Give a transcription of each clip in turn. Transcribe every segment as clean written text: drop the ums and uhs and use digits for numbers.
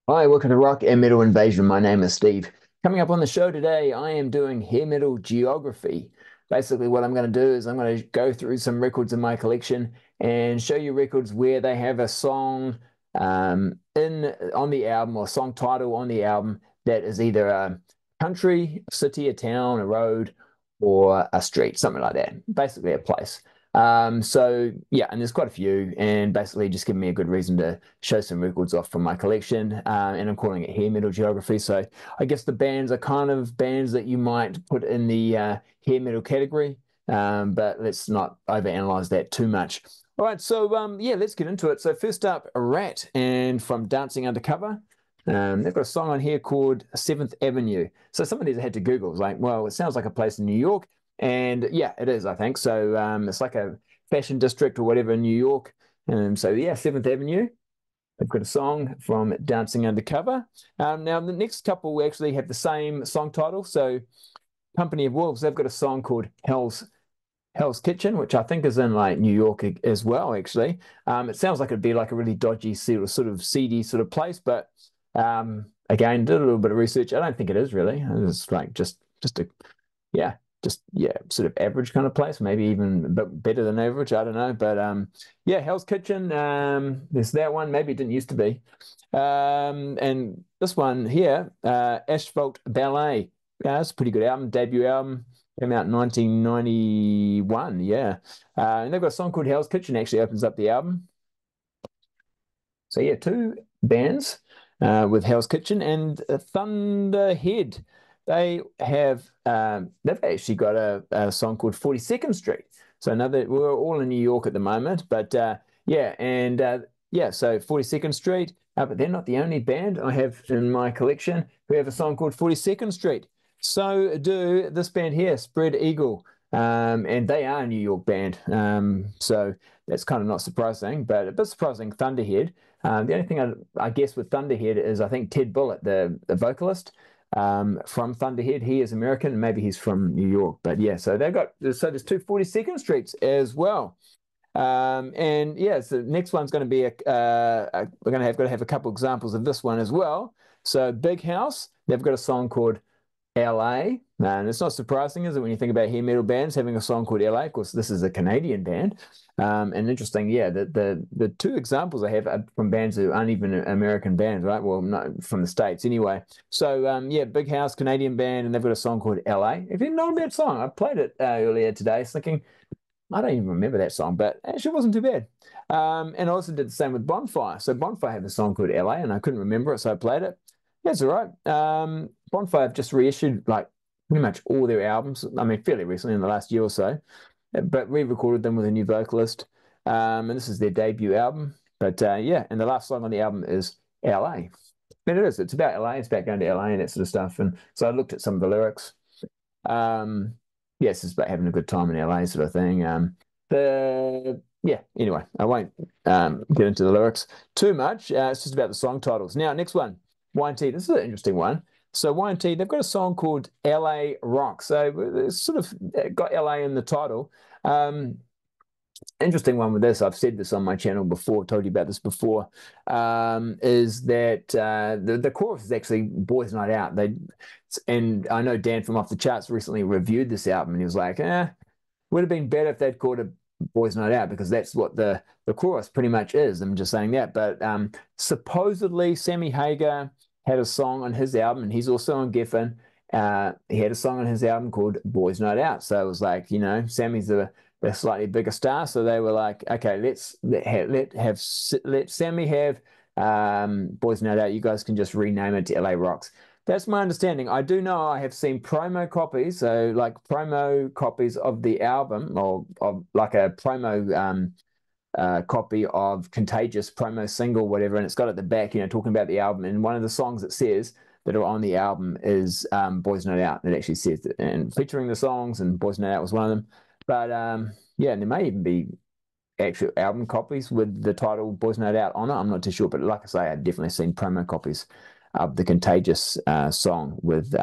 Hi, welcome to Rock and Metal Invasion. My name is Steve. Coming up on the show today, I am doing hair metal geography. Basically, what I'm going to do is I'm going to go through some records in my collection and show you records where they have a song in on the album or song title on the album that is either a country, a city, a town, a road, or a street, something like that. Basically, a place. So yeah, and there's quite a few, and basically just give me a good reason to show some records off from my collection. And I'm calling it hair metal geography. So I guess the bands are kind of bands that you might put in the hair metal category, but let's not overanalyze that too much. All right, so yeah, let's get into it. So first up, Rat, and from Dancing Undercover. They've got a song on here called Seventh Avenue. So some of these I had to Google. It's like, well, it sounds like a place in New York. And yeah, it is, I think. So it's like a fashion district or whatever in New York. So yeah, Seventh Avenue. They've got a song from Dancing Undercover. Now the next couple actually have the same song title. So Company of Wolves, they've got a song called Hell's Kitchen, which I think is in like New York as well, actually. It sounds like it'd be like a really dodgy sort of seedy sort of place, but again, did a little bit of research. I don't think it is really. It's like just a yeah, yeah, sort of average kind of place, maybe even a bit better than average. I don't know, but yeah, Hell's Kitchen. There's that one. Maybe it didn't used to be. And this one here, Asphalt Ballet. Yeah, it's a pretty good album, debut album. Came out in 1991. Yeah, and they've got a song called Hell's Kitchen. Actually, opens up the album. So yeah, two bands with Hell's Kitchen and Thunderhead. They've actually got a song called 42nd Street. So another we're all in New York at the moment, but yeah, and yeah, so 42nd Street. But they're not the only band I have in my collection who have a song called 42nd Street. So do this band here, Spread Eagle, and they are a New York band. So that's kind of not surprising, but a bit surprising. Thunderhead. The only thing I guess with Thunderhead is I think Ted Bullitt, the vocalist from Thunderhead, he is American and maybe he's from New York. But yeah, so there's two 42nd Streets as well. And yeah, so next one's going to be we're going to have got to have a couple examples of this one as well. So Big House, they've got a song called LA. And it's not surprising, is it, when you think about hair metal bands having a song called LA? Of course, this is a Canadian band. And interesting, yeah, the two examples I have are from bands that aren't even American bands, right? Well, not from the States anyway. So yeah, Big House, Canadian band, and they've got a song called LA. If you know that song, I played it earlier today, thinking I don't even remember that song, but actually it wasn't too bad. And I also did the same with Bonfire. So Bonfire had a song called LA, and I couldn't remember it, so I played it. Yeah, it's all right. Bonfire have just reissued like pretty much all their albums. I mean, fairly recently in the last year or so, but re-recorded them with a new vocalist. And this is their debut album. But yeah, and the last song on the album is LA. And it is. It's about LA. It's about going to LA and that sort of stuff. And so I looked at some of the lyrics. Yes, it's about having a good time in LA, sort of thing. The yeah. Anyway, I won't get into the lyrics too much. It's just about the song titles. Now, next one, Y&T. This is an interesting one. So Y&T, they've got a song called LA Rock. So it's sort of got LA in the title. Um, Interesting one with this, I've said this on my channel before, told you about this before, is that the chorus is actually Boys Night Out. And I know Dan from Off the Charts recently reviewed this album and he was like, would have been better if they'd called it Boys Night Out because that's what the chorus pretty much is. I'm just saying that. But supposedly Sammy Hagar had a song on his album and he's also on Geffen. He had a song on his album called Boys Night Out. So it was like, Sammy's the slightly bigger star. So they were like, okay, let Sammy have Boys Night Out. You guys can just rename it to LA Rocks. That's my understanding. I do know I have seen promo copies, so like promo copies of the album, or of like a promo copy of Contagious promo single, whatever, and it's got at the back, talking about the album. And one of the songs it says that are on the album is Boys Night Out. It actually says that, and featuring the songs, and Boys Night Out was one of them. But yeah, and there may even be actual album copies with the title Boys Night Out on it. I'm not too sure, but like I say, I've definitely seen promo copies of the Contagious song with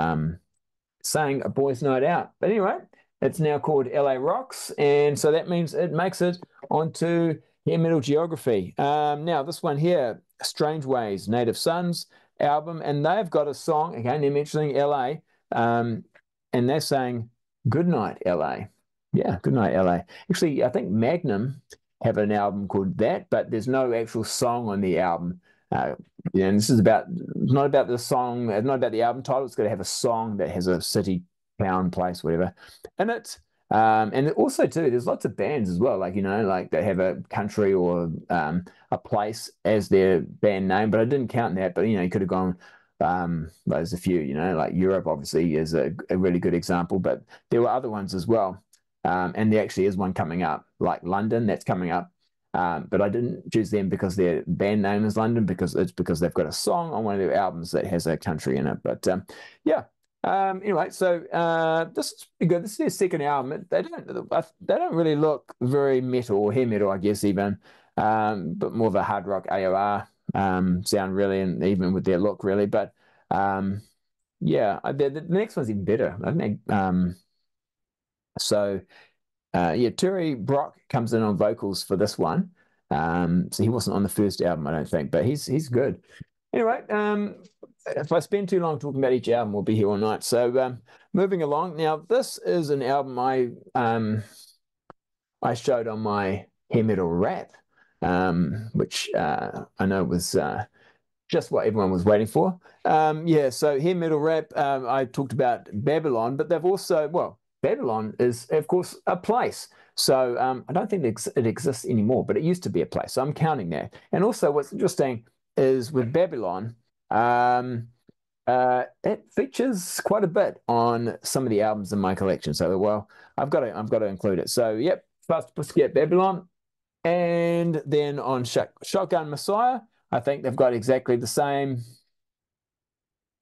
saying a Boys Night Out. But anyway, it's now called LA Rocks, and so that means it makes it onto hair metal geography. Now this one here, Strange Ways, Native Sons. album, and they've got a song, again, they're mentioning LA, and they're saying Good Night LA. Yeah, Good Night LA. Actually, I think Magnum have an album called that, but there's no actual song on the album. And this is about not about the song, not about the album title. It's got to have a song that has a city, town, place, whatever in it. And also too, there's lots of bands as well, like like they have a country or a place as their band name, but I didn't count that. But you could have gone. There's a few, like Europe obviously is a really good example, but there were other ones as well. And there actually is one coming up, like London, that's coming up. But I didn't choose them because their band name is London, because they've got a song on one of their albums that has a country in it. But yeah. Anyway, so this is pretty good. This is their second album. They don't really look very metal or hair metal, I guess, even, but more of a hard rock AOR sound really, and even with their look really. But yeah, the next one's even better. I think. So yeah, Terry Brock comes in on vocals for this one. So he wasn't on the first album, I don't think, but he's good. Anyway, if I spend too long talking about each album, we'll be here all night. So moving along. Now, this is an album I showed on my hair metal rap, which I know was just what everyone was waiting for. Yeah, so hair metal rap, I talked about Babylon, but they've also, well, Babylon is, of course, a place. So I don't think it exists anymore, but it used to be a place. So I'm counting that. And also, what's interesting is with Babylon, it features quite a bit on some of the albums in my collection. So, well, I've got to include it. So, yep, Fast Pussycat Babylon, and then on Shotgun Messiah, I think they've got exactly the same.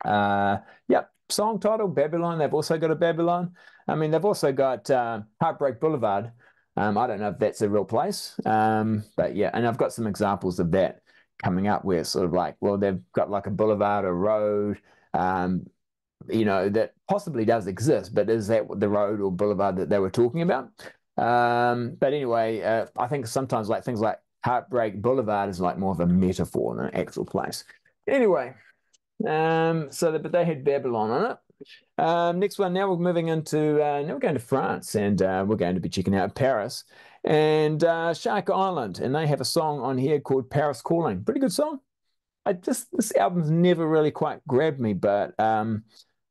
Yep, song title Babylon. They've also got a Babylon. I mean, they've also got Heartbreak Boulevard. I don't know if that's a real place, but yeah, and I've got some examples of that coming up where it's sort of like, well, they've got like a boulevard, a road, um, that possibly does exist, but is that the road or boulevard that they were talking about? But anyway, I think sometimes like things like Heartbreak Boulevard is like more of a metaphor than an actual place. Anyway, but they had Babylon on it. Next one, now we're moving into now we're going to France, and we're going to be checking out Paris and Shark Island, and they have a song on here called Paris Calling. Pretty good song. This album's never really quite grabbed me, but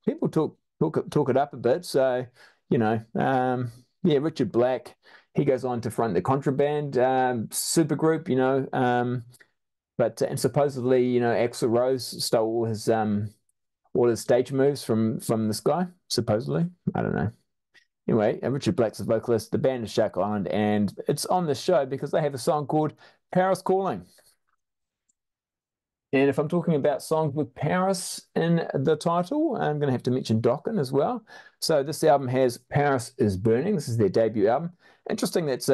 people talk it up a bit. So yeah, Richard Black, he goes on to front the Contraband supergroup, but and supposedly Axl Rose stole all his stage moves from this guy. Supposedly, I don't know. Anyway, Richard Black's the vocalist. The band is Shark Island, and it's on the show because they have a song called Paris Calling. And if I'm talking about songs with Paris in the title, I'm going to have to mention Dokken as well. So this album has Paris is Burning. This is their debut album. Interesting that's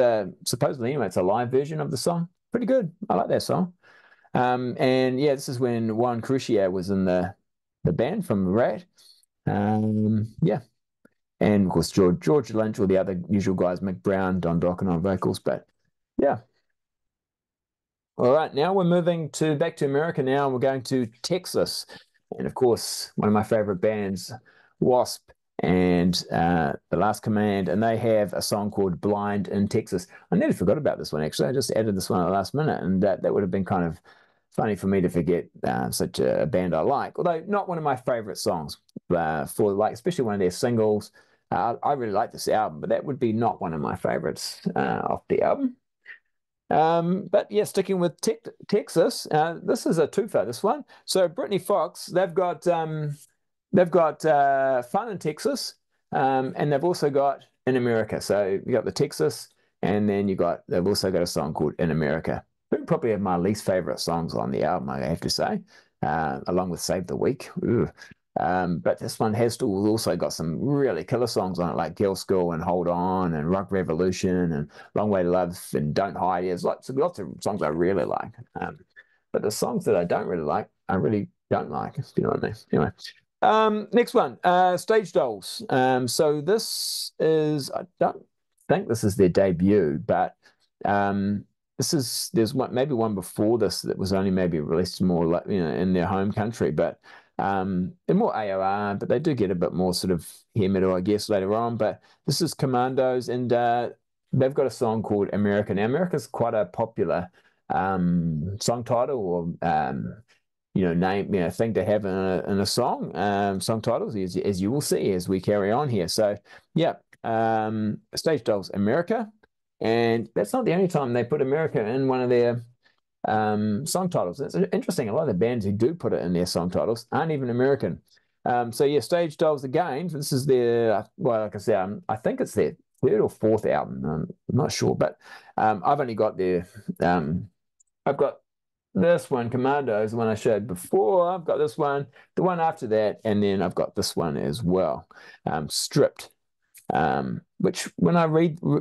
supposedly, anyway, it's a live version of the song. Pretty good. I like that song. And yeah, this is when Juan Crucier was in the band from Rat. Yeah. And of course, George Lynch, or the other usual guys, Mick Brown, Don Dokken on vocals. But yeah. All right, now we're moving back to America now, and we're going to Texas. And of course, one of my favorite bands, Wasp and The Last Command, and they have a song called Blind in Texas. I nearly forgot about this one, actually. I just added this one at the last minute, and that would have been kind of funny for me to forget such a band I like, although not one of my favorite songs for like, especially one of their singles. I really like this album, but that would be not one of my favorites off the album. But yeah, sticking with Texas, this is a twofer, this one. So Britny Fox, they've got Fun in Texas, and they've also got In America. So you got the Texas, and then they've also got a song called In America. Probably have my least favorite songs on the album, I have to say, along with Save the Week. But this one has also got some really killer songs on it, like Girl School and Hold On and Rock Revolution and Long Way to Love and Don't Hide. There's lots of songs I really like. But the songs that I don't really like, I really don't like. You know what I mean? Anyway. Next one, Stage Dolls. So this is, I don't think this is their debut, but there's one maybe one before this that was only maybe released more like in their home country, but they're more AOR, but they do get a bit more sort of hair metal, I guess, later on. But this is Commandos, and they've got a song called America. Now, America's quite a popular song title or name, thing to have in a song, song titles, as you will see as we carry on here. So, yeah, Stage Dolls, America. And that's not the only time they put America in one of their song titles. It's interesting. A lot of the bands who do put it in their song titles aren't even American. So yeah, Stage Dolls again. This is their well, like I said, I think it's their third or fourth album. I'm not sure, but I've only got their I've got this one, Commandos, the one I showed before. I've got this one, the one after that, and then I've got this one as well, Stripped. Which when I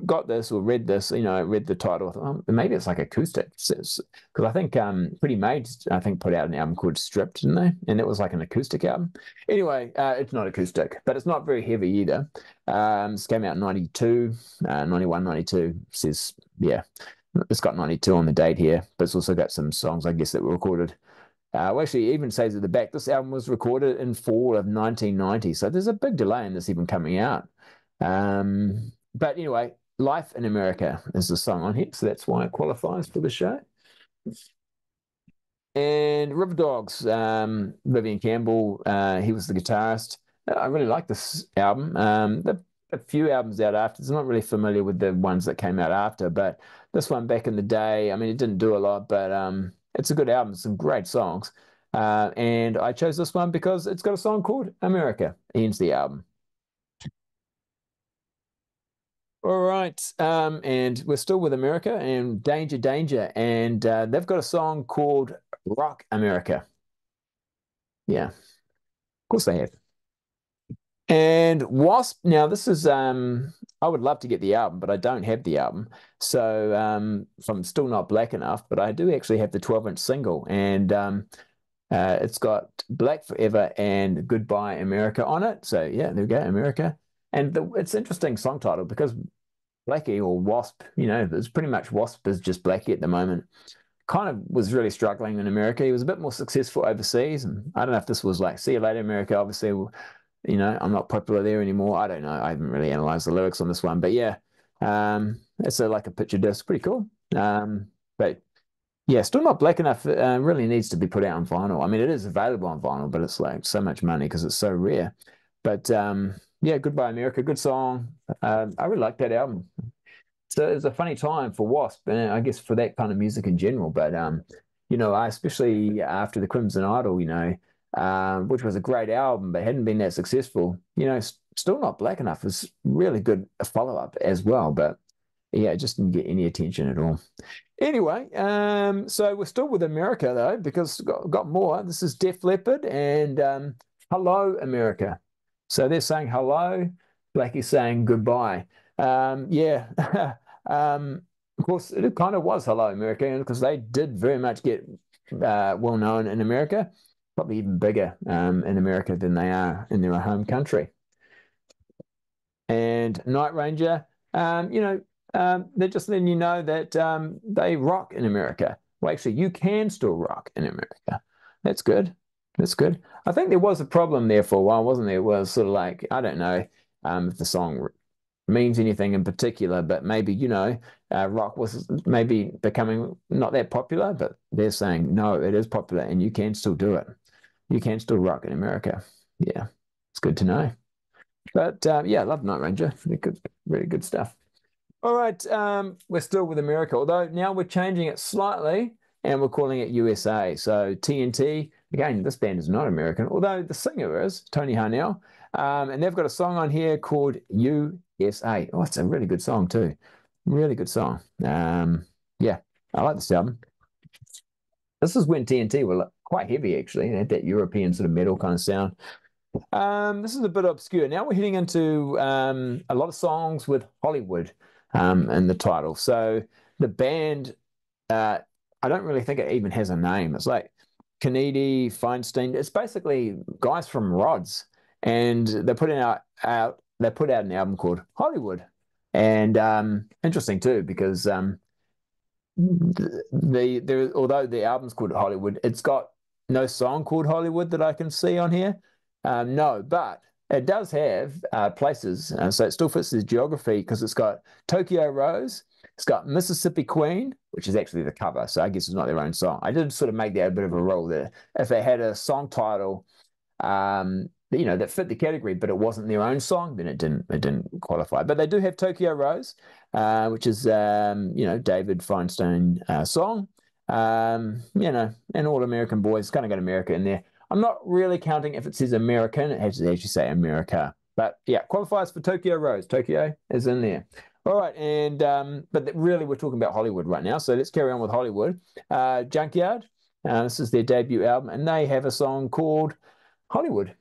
got this or read this, I read the title, I thought, oh, maybe it's like acoustic, because I think Pretty Made, I think, put out an album called Stripped, didn't they? And it was like an acoustic album. Anyway, it's not acoustic, but it's not very heavy either. This came out in 92, 91, 92. Says, yeah, it's got 92 on the date here, but it's also got some songs, I guess, that were recorded. Well, actually, it even says at the back, this album was recorded in fall of 1990. So there's a big delay in this even coming out. But anyway, Life in America is the song on here, so that's why it qualifies for the show. And River Dogs, Vivian Campbell, he was the guitarist. I really like this album. A few albums out after. I'm not really familiar with the ones that came out after, but this one back in the day, I mean, it didn't do a lot, but it's a good album, some great songs. And I chose this one because it's got a song called America, ends the album. All right, and we're still with America and Danger Danger, and they've got a song called Rock America. Yeah, of course they have. And Wasp, now this is I would love to get the album, but I don't have the album. So I'm still not black enough, but I do actually have the 12-inch single, and it's got Black Forever and Goodbye America on it. So yeah, there we go, America. And it's interesting song title because Blackie or Wasp, it's pretty much Wasp is just Blackie at the moment. Kind of was really struggling in America. He was a bit more successful overseas. And I don't know if this was like, see you later, America. Obviously, I'm not popular there anymore. I don't know. I haven't really analyzed the lyrics on this one. But yeah, it's like a picture disc. Pretty cool. But yeah, still not black enough. Really needs to be put out on vinyl. I mean, it is available on vinyl, but it's like so much money because it's so rare. But yeah, Goodbye America, good song. I really like that album. So it was a funny time for Wasp, and I guess for that kind of music in general. But I especially after the Crimson Idol, which was a great album, but hadn't been that successful. Still not black enough. It's really good follow up as well, but yeah, it just didn't get any attention at all. Anyway, so we're still with America though, because got more. This is Def Leppard and Hello America. So they're saying hello, Blackie's saying goodbye. Yeah, of course, it kind of was Hello America because they did very much get well known in America, probably even bigger in America than they are in their home country. And Night Ranger, they're just letting you know that they rock in America. Well, actually, you can still rock in America. That's good. That's good. I think there was a problem there for a while, wasn't there? It was sort of like, I don't know if the song means anything in particular, but maybe, rock was maybe becoming not that popular, but they're saying, no, it is popular and you can still do it. You can still rock in America. Yeah, it's good to know. But yeah, I love Night Ranger. They're good, really good stuff. All right, we're still with America, although now we're changing it slightly and we're calling it USA. So TNT, again, this band is not American, although the singer is Tony Harnell. And they've got a song on here called USA. Oh, it's a really good song too. Really good song. Yeah, I like this album. This is when TNT were quite heavy, actually. They had that European sort of metal kind of sound. This is a bit obscure. Now we're heading into a lot of songs with Hollywood in the title. So the band, I don't really think it even has a name. It's like Kennedy, Feinstein. It's basically guys from Rods, and they put out an album called Hollywood, and interesting too because although the album's called Hollywood, it's got no song called Hollywood that I can see on here. No, but it does have places, so it still fits the geography because it's got Tokyo Rose, it's got Mississippi Queen, which is actually the cover, so I guess it's not their own song. I did sort of make that a bit of a rule there. If they had a song title, that fit the category, but it wasn't their own song, then it didn't qualify. But they do have Tokyo Rose, which is David Feinstein song. And All American Boys, kind of got America in there. I'm not really counting if it says American, it has to actually say America. But yeah, qualifies for Tokyo Rose. Tokyo is in there. All right, and but really we're talking about Hollywood right now, so let's carry on with Hollywood. Junkyard, this is their debut album, and they have a song called Hollywood.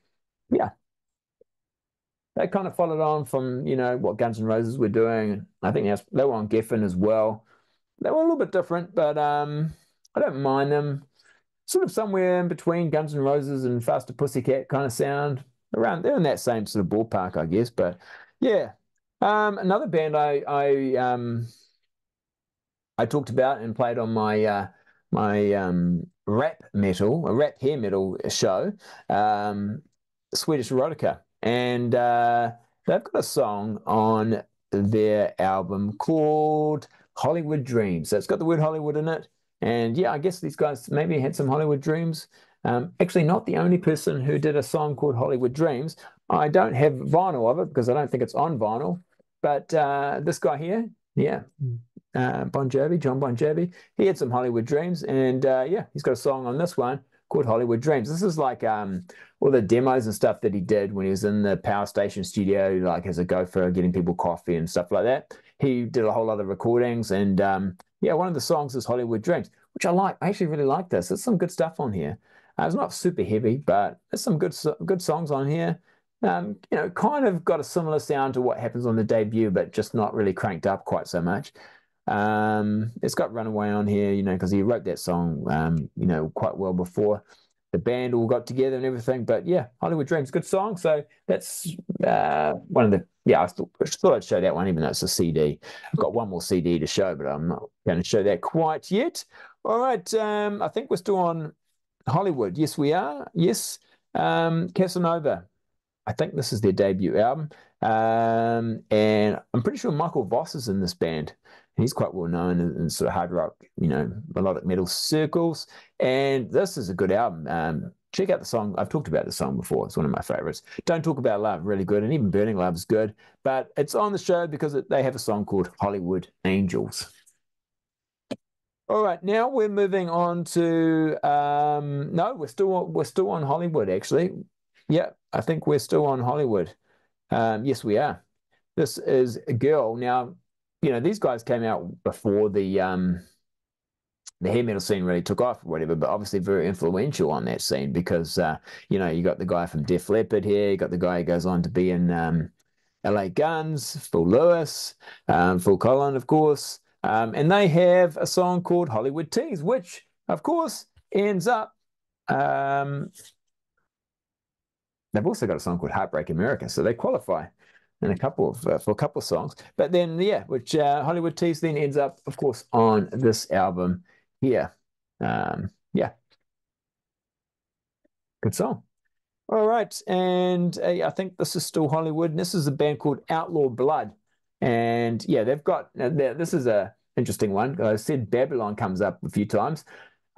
Yeah, they kind of followed on from what Guns N' Roses were doing. I think they were on Geffen as well. They were a little bit different, but I don't mind them. Sort of somewhere in between Guns N' Roses and Faster Pussycat kind of sound. They're in that same sort of ballpark, I guess. But yeah, another band I talked about and played on my rap hair metal show, Swedish Erotica, and they've got a song on their album called Hollywood Dreams. So it's got the word Hollywood in it, and yeah, I guess these guys maybe had some Hollywood dreams. Actually, not the only person who did a song called Hollywood Dreams. I don't have vinyl of it because I don't think it's on vinyl. But this guy here, yeah, John Bon Jovi. He had some Hollywood Dreams, and yeah, he's got a song on this one called Hollywood Dreams. This is like all the demos and stuff that he did when he was in the Power Station studio, like as a gopher, getting people coffee and stuff like that. He did a whole lot of recordings, and yeah, one of the songs is Hollywood Dreams, which I like. I actually really like this. There's some good stuff on here. It's not super heavy, but there's some good songs on here. Kind of got a similar sound to what happens on the debut, but just not really cranked up quite so much. It's got Runaway on here, because he wrote that song, quite well before the band all got together and everything. But yeah, Hollywood Dreams, good song. So that's one of the, yeah, I thought I'd show that one, even though it's a CD. I've got one more CD to show, but I'm not going to show that quite yet. All right, I think we're still on Hollywood. Yes, we are. Yes, Casanova. I think this is their debut album. And I'm pretty sure Michael Voss is in this band. He's quite well known in sort of hard rock, melodic metal circles. And this is a good album. Check out the song. I've talked about the song before. It's one of my favorites. Don't Talk About Love, really good. And even Burning Love is good. But it's on the show because they have a song called Hollywood Angels. All right, now we're moving on to no, we're still on Hollywood actually. Yeah, I think we're still on Hollywood. Yes, we are. This is a girl. Now, these guys came out before the hair metal scene really took off or whatever, but obviously very influential on that scene because you got the guy from Def Leppard here, you got the guy who goes on to be in LA Guns, Phil Lewis, Phil Collen, of course. And they have a song called Hollywood Tease, which, of course, ends up. They've also got a song called Heartbreak America, so they qualify in for a couple of songs. But then, yeah, which Hollywood Tease then ends up, of course, on this album here. Yeah, good song. All right, and I think this is still Hollywood. And this is a band called Outlaw Blood, and yeah, they've got this is a interesting one. I said Babylon comes up a few times.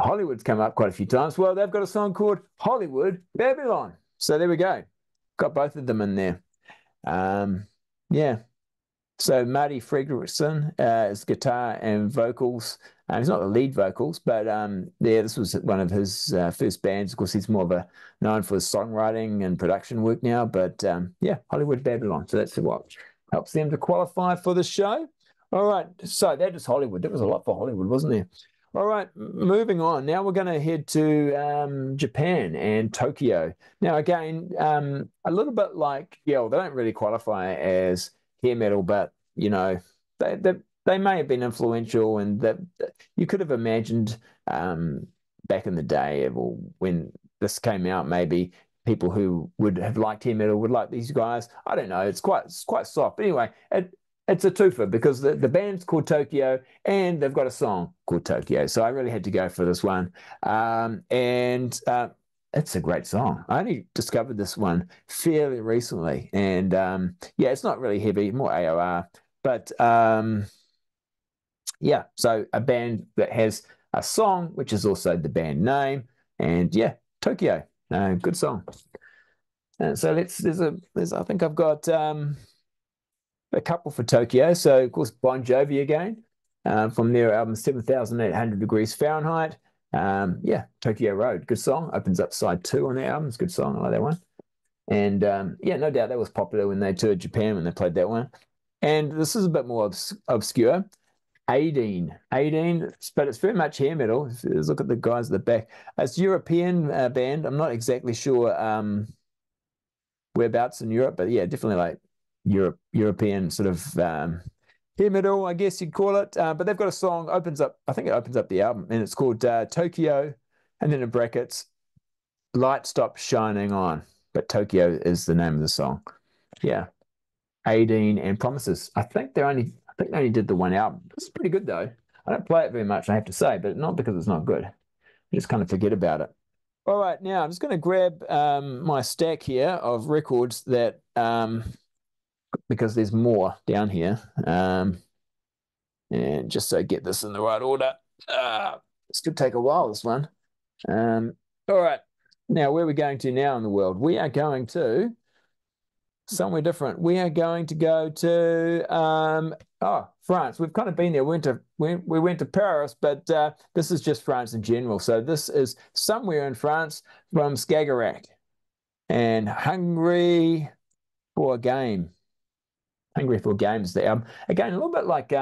Hollywood's come up quite a few times. Well, they've got a song called Hollywood Babylon. So there we go. Got both of them in there. Yeah. So Marty Fredriksson is guitar and vocals. He's not the lead vocals, but yeah, this was one of his first bands. Of course, he's more of a known for his songwriting and production work now. But yeah, Hollywood Babylon. So that's what helps them to qualify for the show. All right. So that is Hollywood. That was a lot for Hollywood, wasn't there? All right, moving on. Now we're going to head to Japan and Tokyo. Now, again, a little bit like, yeah, well, they don't really qualify as hair metal, but, they may have been influential and that you could have imagined back in the day or when this came out, maybe people who would have liked hair metal would like these guys. I don't know. It's quite soft. But anyway, it's a twofer because the band's called Tokyo and they've got a song called Tokyo. So I really had to go for this one. And it's a great song. I only discovered this one fairly recently. And yeah, it's not really heavy, more AOR. But yeah, so a band that has a song, which is also the band name. And yeah, Tokyo. Good song. So I think I've got a couple for Tokyo. So, of course, Bon Jovi again from their album 7,800 Degrees Fahrenheit. Yeah, Tokyo Road, good song. Opens up side two on the album. It's a good song. I like that one. And yeah, no doubt that was popular when they toured Japan when they played that one. And this is a bit more obscure. 18, but it's very much hair metal. Look at the guys at the back. It's a European band. I'm not exactly sure whereabouts in Europe, but yeah, definitely like European sort of hair metal, I guess you'd call it. But they've got a song I think it opens up the album, and it's called Tokyo, and then in brackets, Light Stop Shining On. But Tokyo is the name of the song. Yeah, 18 and Promises. I think they only did the one album. It's pretty good though. I don't play it very much, I have to say, but not because it's not good. I just kind of forget about it. All right, now I'm just going to grab my stack here of records that because there's more down here. And just so I get this in the right order. This could take a while, this one. All right. Now, where are we going to now in the world? We are going to somewhere different. We are going to go to France. We've kind of been there. We went to Paris, but this is just France in general. So this is somewhere in France from Skagerrak and Hungry for a Game. Hungry for Games. The album again, a little bit like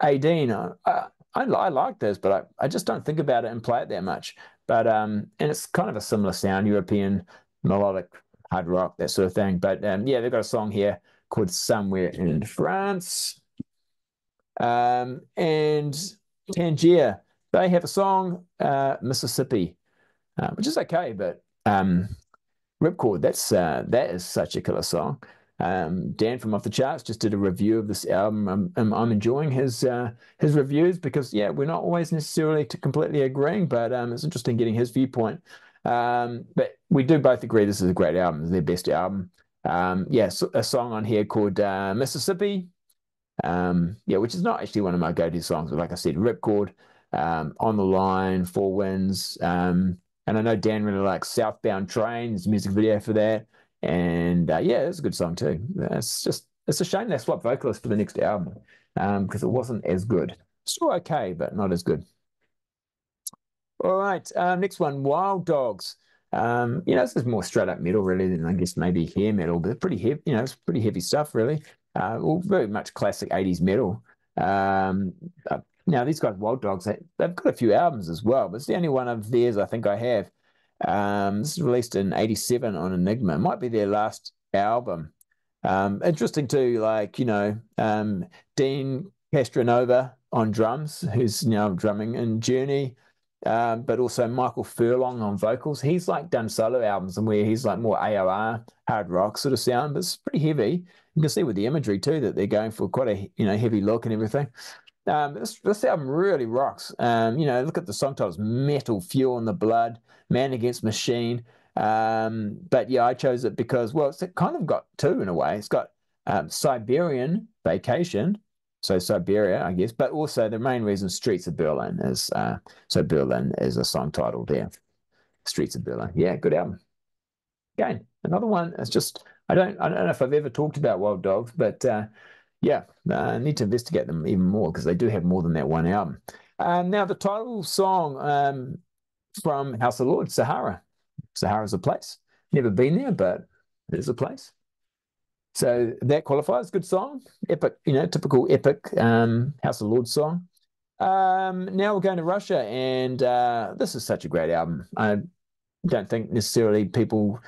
18. I like this, but I just don't think about it and play it that much. But and it's kind of a similar sound, European melodic hard rock, that sort of thing. But yeah, they've got a song here called Somewhere in France. And Tangier, they have a song, Mississippi, which is okay, but Ripcord, that is such a killer song. Dan from Off the Charts just did a review of this album. I'm enjoying his reviews because yeah, we're not always necessarily completely agreeing, but it's interesting getting his viewpoint. But we do both agree this is a great album, it's their best album. Yeah, so a song on here called Mississippi. Yeah, which is not actually one of my go-to songs, but like I said, Ripcord, On the Line, Four Winds. And I know Dan really likes Southbound Train. There's a music video for that. And yeah, it's a good song too. It's a shame they swapped vocalists for the next album because it wasn't as good. Still okay, but not as good. All right, next one, Wild Dogs. This is more straight up metal really than I guess maybe hair metal, but pretty heavy, it's pretty heavy stuff really. Well, very much classic 80s metal. Now these guys, Wild Dogs, they've got a few albums as well, but it's the only one of theirs I think I have. This is released in 87 on Enigma. It might be their last album. Interesting too, like, Dean Castronova on drums, who's now drumming in Journey, but also Michael Furlong on vocals. He's like done solo albums and where he's like more AOR, hard rock sort of sound, but it's pretty heavy. You can see with the imagery too that they're going for quite a heavy look and everything. This album really rocks. Look at the song titles: Metal, Fuel in the Blood, Man Against Machine. But yeah, I chose it because, well, it's kind of got two in a way. It's got Siberian Vacation, so Siberia, I guess, but also the main reason Streets of Berlin is so Berlin is a song title there. Streets of Berlin. Yeah, good album. Again, another one. It's just I don't know if I've ever talked about Wild Dogs, but yeah, I need to investigate them even more because they do have more than that one album. Now the title song from House of Lords, Sahara. Sahara's a place. Never been there, but it is a place. So that qualifies. Good song. Epic, typical epic House of Lords song. Now we're going to Russia, and this is such a great album. I don't think necessarily people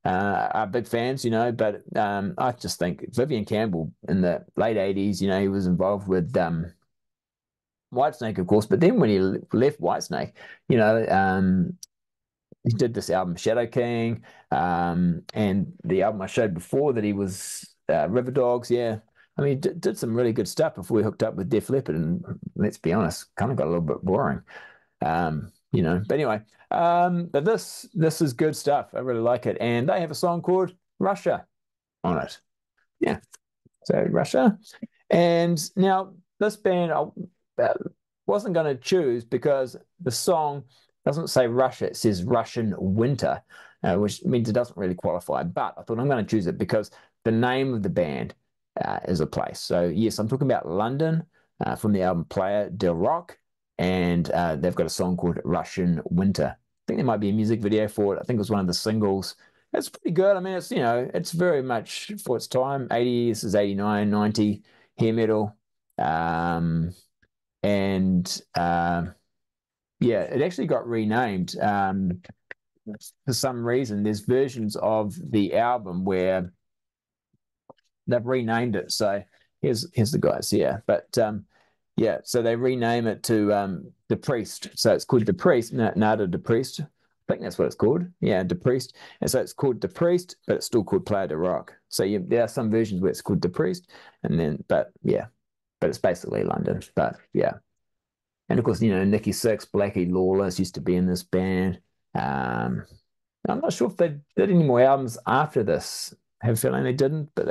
are big fans, but I just think Vivian Campbell in the late 80s, he was involved with Whitesnake, of course, but then when he left Whitesnake, he did this album Shadow King, and the album I showed before that he was River Dogs, yeah. I mean, did some really good stuff before we hooked up with Def Leppard, and let's be honest, kind of got a little bit boring. But anyway, but this is good stuff. I really like it, and they have a song called Russia on it. Yeah, so Russia, and now this band I wasn't going to choose because the song doesn't say Russia; it says Russian Winter, which means it doesn't really qualify. But I thought I'm going to choose it because the name of the band is a place. So yes, I'm talking about London from the album Playa del Rock, and they've got a song called Russian Winter. I think there might be a music video for it. I think it was one of the singles. It's pretty good. I mean, it's very much for its time. 80, this is 89, 90, hair metal. And yeah, it actually got renamed for some reason. There's versions of the album where they've renamed it. So here's the guys here. But yeah, so they rename it to The Priest. So it's called The Priest, Nada De Priest. I think that's what it's called. Yeah, De Priest. And so it's called De Priest, but it's still called Playa de Rock. So there are some versions where it's called De Priest, but it's basically London. But yeah. And of course, Nikki Sixx, Blackie Lawless used to be in this band. Um, I'm not sure if they did any more albums after this. I have a feeling they didn't, but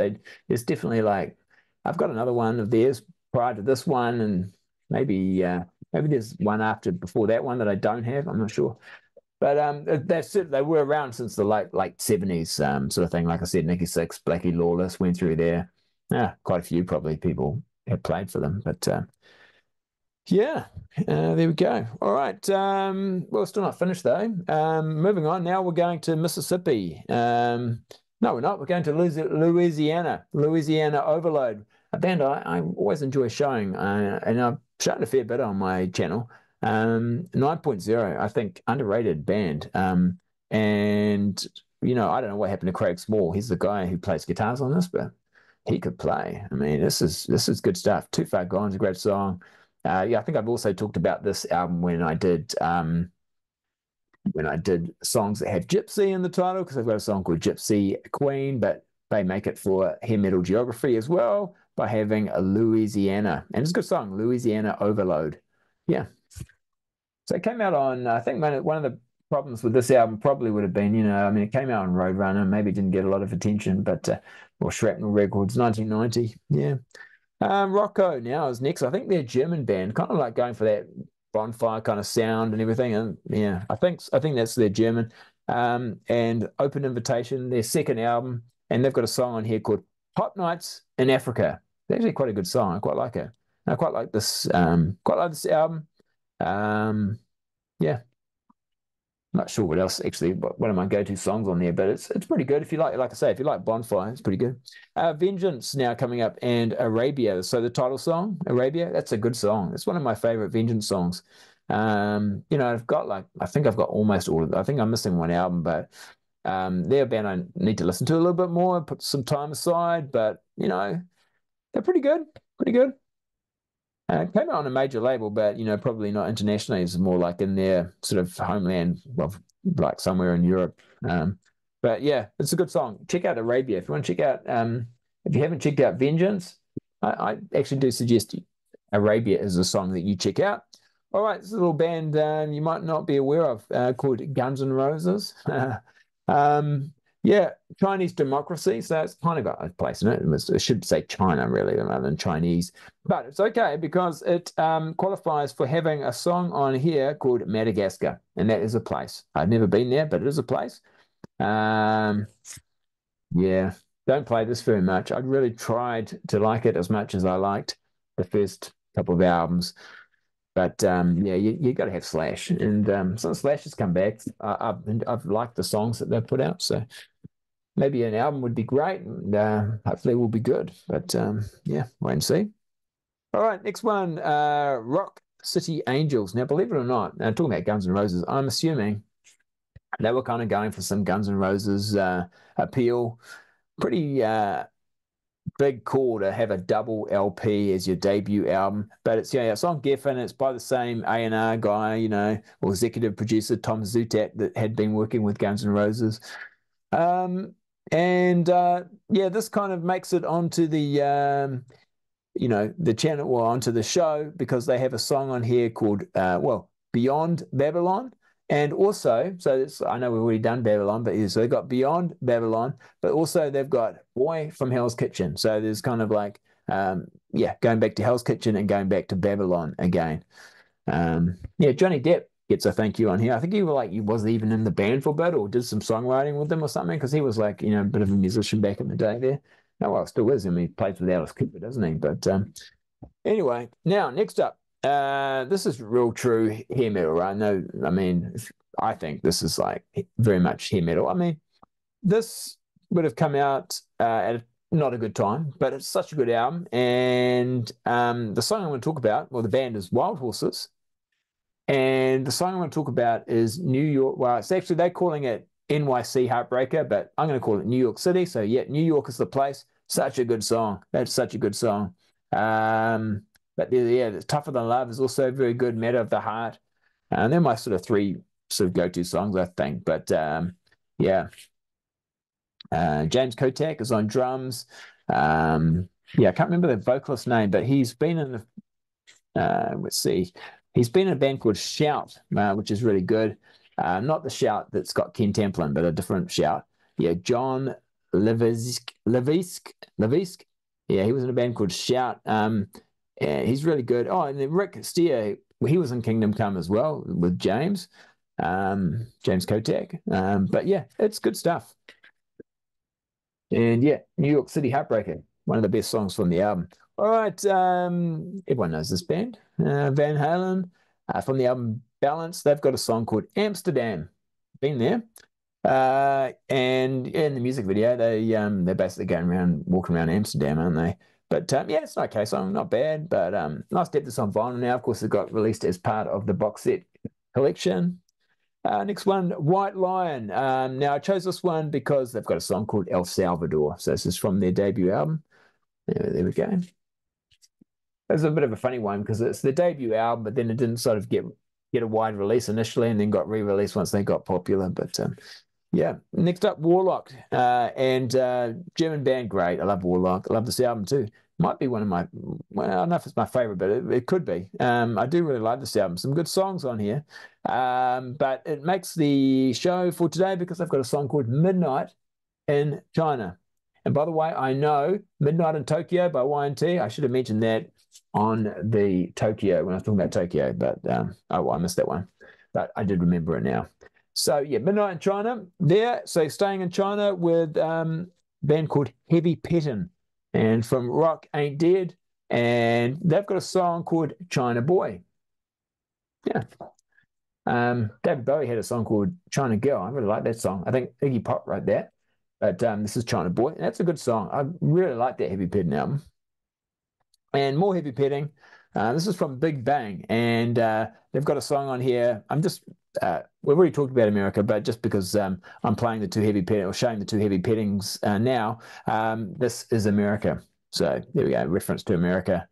there's definitely like I've got another one of theirs prior to this one, and maybe there's one after before that one that I don't have. I'm not sure. But that's it. They were around since the late 70s, sort of thing. Like I said, Nikki Sixx, Blackie Lawless went through there. Yeah, quite a few probably people have played for them, but yeah, there we go. All right. Well, still not finished though. Moving on. Now we're going to Mississippi. No, we're not. We're going to Louisiana. Louisiana Overload, a band I always enjoy showing, and I've shown a fair bit on my channel. 9.0, I think, underrated band. And I don't know what happened to Craig Small. He's the guy who plays guitars on this, but he could play. I mean, this is good stuff. Too Far Gone is a great song. Yeah, I think I've also talked about this album when I did songs that have Gypsy in the title, because I've got a song called Gypsy Queen, but they make it for Hair Metal Geography as well by having a Louisiana. And it's a good song, Louisiana Overload. Yeah. So it came out on, I think one of the problems with this album probably would have been, I mean, it came out on Roadrunner, maybe it didn't get a lot of attention, but, or Shrapnel Records, 1990. Yeah. Rocco now is next. I think they're a German band, kind of like going for that bonfire kind of sound and everything. And yeah, I think that's their German. And Open Invitation, their second album, and they've got a song on here called Hot Nights in Africa. It's actually quite a good song. I quite like it. I quite like this. Quite like this album. Yeah. Not sure what else actually. One of my go-to songs on there, but it's pretty good. If you like I say, if you like Bonfire, it's pretty good. Vengeance now coming up, and Arabia. So the title song, Arabia, that's a good song. It's one of my favorite Vengeance songs. I think I've got almost all of them. I think I'm missing one album, but they're a band I need to listen to a little bit more, put some time aside. But they're pretty good, pretty good. It came out on a major label, but probably not internationally. It's more like in their sort of homeland, well, like somewhere in Europe. But yeah, it's a good song. Check out Arabia if you want to check out. If you haven't checked out Vengeance, I actually do suggest Arabia is a song that you check out. All right, this little band you might not be aware of called Guns N' Roses. Yeah, Chinese Democracy. So it's kind of got a place in it. It should say China really rather than Chinese. But it's okay because it qualifies for having a song on here called Madagascar. And that is a place. I've never been there, but it is a place. Yeah, don't play this very much. I really tried to like it as much as I liked the first couple of albums. But yeah, you got to have Slash. And since Slash has come back, I've liked the songs that they've put out. So maybe an album would be great, and hopefully it will be good. But yeah, wait and see. All right, next one, Rock City Angels. Now, believe it or not, talking about Guns N' Roses, I'm assuming they were kind of going for some Guns N' Roses appeal. Pretty big call to have a double LP as your debut album, but it's on Geffen. It's by the same A&R guy, or executive producer Tom Zutaut that had been working with Guns N' Roses. And yeah, this kind of makes it onto the the channel or onto the show because they have a song on here called Beyond Babylon. And also, I know we've already done Babylon, but so they've got Beyond Babylon, but also they've got Boy from Hell's Kitchen. So there's kind of like going back to Hell's Kitchen and going back to Babylon again. Yeah, Johnny Depp gets a thank you on here. I think he was even in the band for a bit or did some songwriting with them or something because he was like, a bit of a musician back in the day there. Oh, well, still is. I mean, he plays with Alice Cooper, doesn't he? But anyway, now next up, this is real true hair metal, right? No, I mean, I think this is like very much hair metal. I mean, this would have come out at not a good time, but it's such a good album. And the song I want to talk about, well, the band is Wild Horses. And the song I want to talk about is New York. Well, it's actually, they're calling it NYC Heartbreaker, but I'm going to call it New York City. So, yeah, New York is the place. Such a good song. That's such a good song. But yeah, Tougher Than Love is also very good. Matter of the Heart. And they're my sort of three sort of go-to songs, I think. But yeah, James Kotak is on drums. Yeah, I can't remember the vocalist's name, but he's been in the let's see. He's been in a band called Shout, which is really good. Not the Shout that's got Ken Tamplin, but a different Shout. Yeah, John Levisk. Yeah, he was in a band called Shout. Yeah, he's really good. Oh, and then Rick Steer, he was in Kingdom Come as well with James Kotak. But yeah, it's good stuff. And yeah, New York City Heartbreaker, one of the best songs from the album. All right, everyone knows this band, Van Halen, from the album Balance. They've got a song called Amsterdam. Been there, and in the music video, they're basically going around, walking around Amsterdam, aren't they? But yeah, it's an okay song, not bad. But nice to have this on vinyl now. Of course, it got released as part of the box set collection. Next one, White Lion. Now I chose this one because they've got a song called El Salvador. So this is from their debut album. There we go. It's a bit of a funny one because it's the debut album, but then it didn't sort of get a wide release initially, and then got re-released once they got popular. But yeah, next up, Warlock, and German band, great. I love Warlock. I love this album too. Might be one of my, well, I don't know if it's my favorite, but it could be. I do really like this album. Some good songs on here, but it makes the show for today because I've got a song called Midnight in China. And by the way, I know Midnight in Tokyo by Y&T. I should have mentioned that on the Tokyo when I was talking about Tokyo, but oh, well, I missed that one. But I did remember it now. So yeah, Midnight in China there. So staying in China with a band called Heavy Petting, and from Rock Ain't Dead, and they've got a song called China Boy. Yeah. David Bowie had a song called China Girl. I really like that song. I think Iggy Pop wrote that. But this is China Boy. That's a good song. I really like that Heavy Petting album. And more Heavy Petting. This is from Big Bang. And they've got a song on here. We've already talked about America, but just because I'm playing the two Heavy Petting or showing the two Heavy Pettings now, this is America. So there we go, reference to America.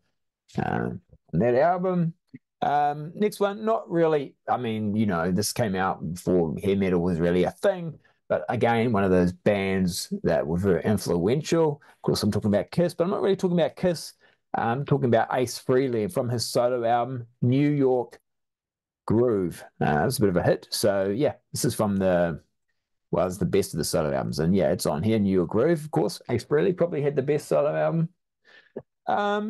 That album. Next one, not really. I mean, this came out before hair metal was really a thing. But again, one of those bands that were very influential. Of course, I'm talking about Kiss, but I'm not really talking about Kiss. I'm talking about Ace Frehley from his solo album, New York Groove. It's a bit of a hit. So, yeah, this is from it's the best of the solo albums. And yeah, it's on here, New York Groove. Of course, Ace Frehley probably had the best solo album.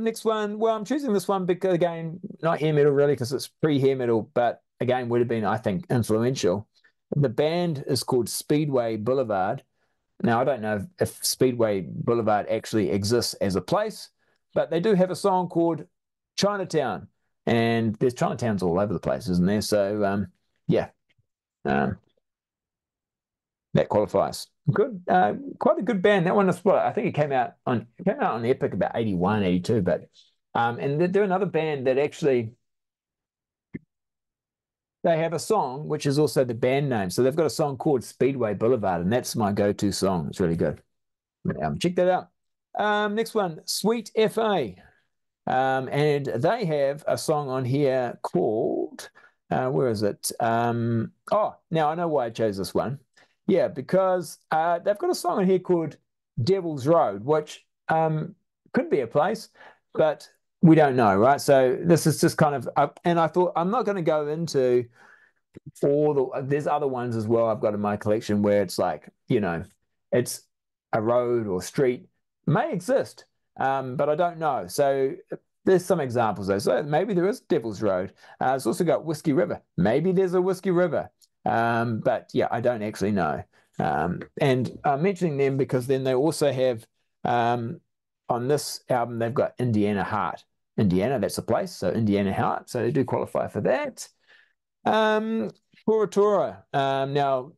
Next one, well, I'm choosing this one because, again, not hair metal really because it's pre-hair metal, but again, would have been, I think, influential. The band is called Speedway Boulevard. Now, I don't know if Speedway Boulevard actually exists as a place, but they do have a song called Chinatown. And there's Chinatowns all over the place, isn't there? So, yeah, that qualifies. Good, quite a good band. That one is what I think it came out on Epic about 81, 82. But and they're another band that actually they have a song which is also the band name. So they've got a song called Speedway Boulevard, and that's my go-to song. It's really good. Check that out. Next one, Sweet FA. And they have a song on here called where is it? Oh, now I know why I chose this one. Yeah, because they've got a song in here called Devil's Road, which could be a place, but we don't know, right? So this is just kind of, and I thought I'm not going to go into all there's other ones as well I've got in my collection where it's like, it's a road or street may exist, but I don't know. So there's some examples though. So maybe there is Devil's Road. It's also got Whiskey River. Maybe there's a Whiskey River. But yeah, I don't actually know. And I'm mentioning them because then they also have on this album they've got Indiana Heart. Indiana, that's a place. So Indiana Heart. So they do qualify for that. Um, Tora Tora. Now,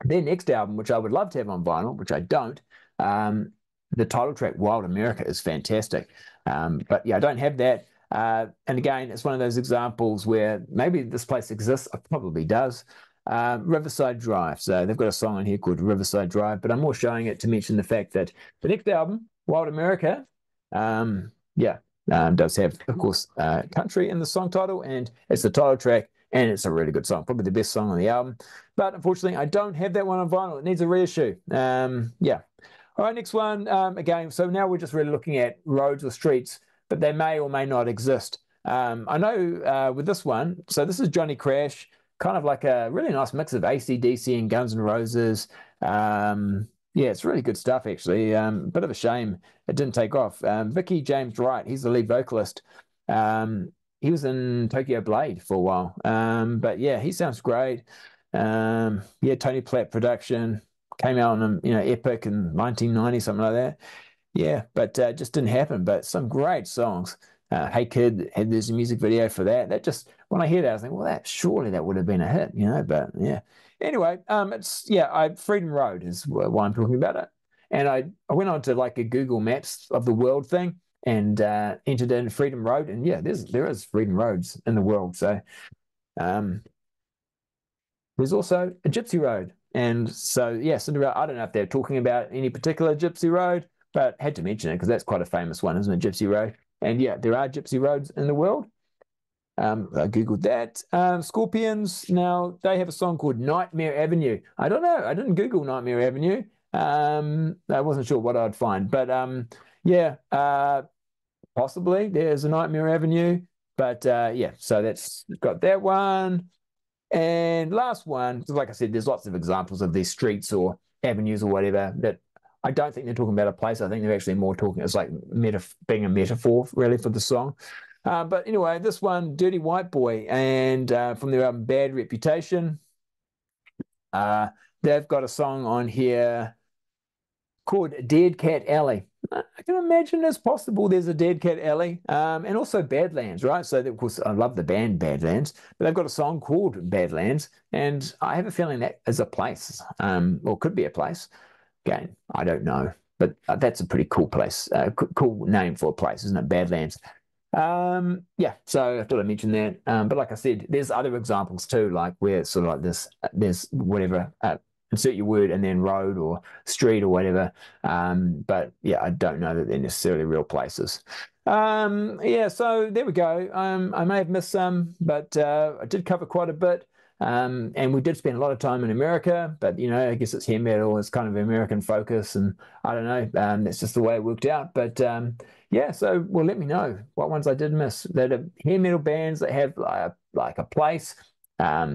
their next album, which I would love to have on vinyl, which I don't, the title track "Wild America" is fantastic. But yeah, I don't have that. And again, it's one of those examples where maybe this place exists. It probably does. Riverside Drive. So they've got a song on here called Riverside Drive, but I'm more showing it to mention the fact that the next album, Wild America, yeah, does have, of course, country in the song title, and it's the title track, and it's a really good song, probably the best song on the album. But unfortunately, I don't have that one on vinyl. It needs a reissue. Yeah. All right, next one. Again, so now we're just really looking at roads or streets, but they may or may not exist. I know with this one, so this is Johnny Crash, kind of like a really nice mix of AC/DC and Guns N' Roses. Yeah, it's really good stuff, actually. Bit of a shame it didn't take off. Vicky James Wright, he's the lead vocalist. He was in Tokyo Blade for a while. But yeah, he sounds great. Yeah, Tony Platt production came out on Epic in 1990, something like that. Yeah, but just didn't happen. But some great songs. Hey Kid had this music video for that. That just when I hear that, I was thinking, well, that surely that would have been a hit, But yeah. Anyway, it's Freedom Road is why I'm talking about it. And I went on to like a Google Maps of the world thing and entered in Freedom Road, and yeah, there is Freedom Roads in the world. So um, there's also a Gypsy Road. And so, yeah, Cinderella, I don't know if they're talking about any particular Gypsy Road, but had to mention it because that's quite a famous one, isn't it? Gypsy Road. And yeah, there are Gypsy Roads in the world. I Googled that. Scorpions, now they have a song called Nightmare Avenue. I don't know. I didn't Google Nightmare Avenue. I wasn't sure what I'd find. But yeah, possibly there's a Nightmare Avenue. But yeah, so that's got that one. And last one, like I said, there's lots of examples of these streets or avenues or whatever that I don't think they're talking about a place. I think they're actually more talking, it's like being a metaphor really for the song. But anyway, this one, Dirty White Boy, and from their album Bad Reputation, they've got a song on here called Dead Cat Alley. I can imagine it's possible there's a Dead Cat Alley, and also Badlands, right? So, of course, I love the band Badlands, but they've got a song called Badlands, and I have a feeling that is a place, or could be a place. Again, I don't know, but that's a pretty cool place, cool name for a place, isn't it? Badlands. Yeah, so I thought I'd mention that. But like I said, there's other examples too, like where it's sort of like this, there's whatever, insert your word and then road or street or whatever. But yeah, I don't know that they're necessarily real places. Yeah, so there we go. I may have missed some, but I did cover quite a bit. And we did spend a lot of time in America, but I guess it's hair metal, it's kind of American focus, and I don't know, that's just the way it worked out. But yeah, so well, let me know what ones I did miss. That are hair metal bands that have like a place,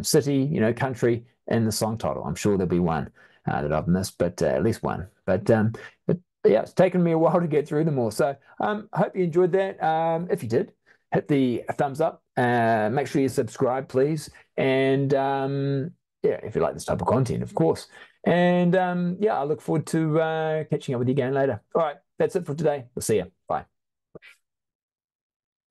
city, country in the song title. I'm sure there'll be one that I've missed, but at least one. But yeah, it's taken me a while to get through them all. So I hope you enjoyed that. If you did, hit the thumbs up. Make sure you subscribe, please. And yeah, if you like this type of content, of course. And yeah, I look forward to catching up with you again later. All right, that's it for today. We'll see you. Bye.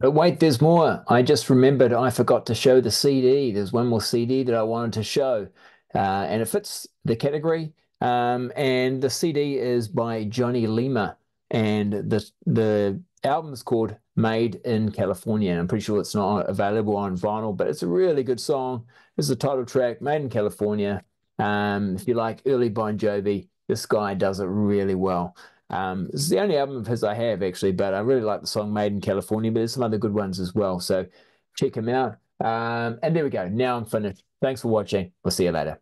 But wait, there's more. I just remembered I forgot to show the CD. There's one more CD that I wanted to show, and it fits the category. And the CD is by Johnny Lima, and the album is called Made in California. And I'm pretty sure it's not available on vinyl, but it's a really good song. This is the title track, Made in California. If you like early Bon Jovi, this guy does it really well. This is the only album of his I have actually, but I really like the song Made in California, but there's some other good ones as well. So check him out. And there we go. Now I'm finished. Thanks for watching. We'll see you later.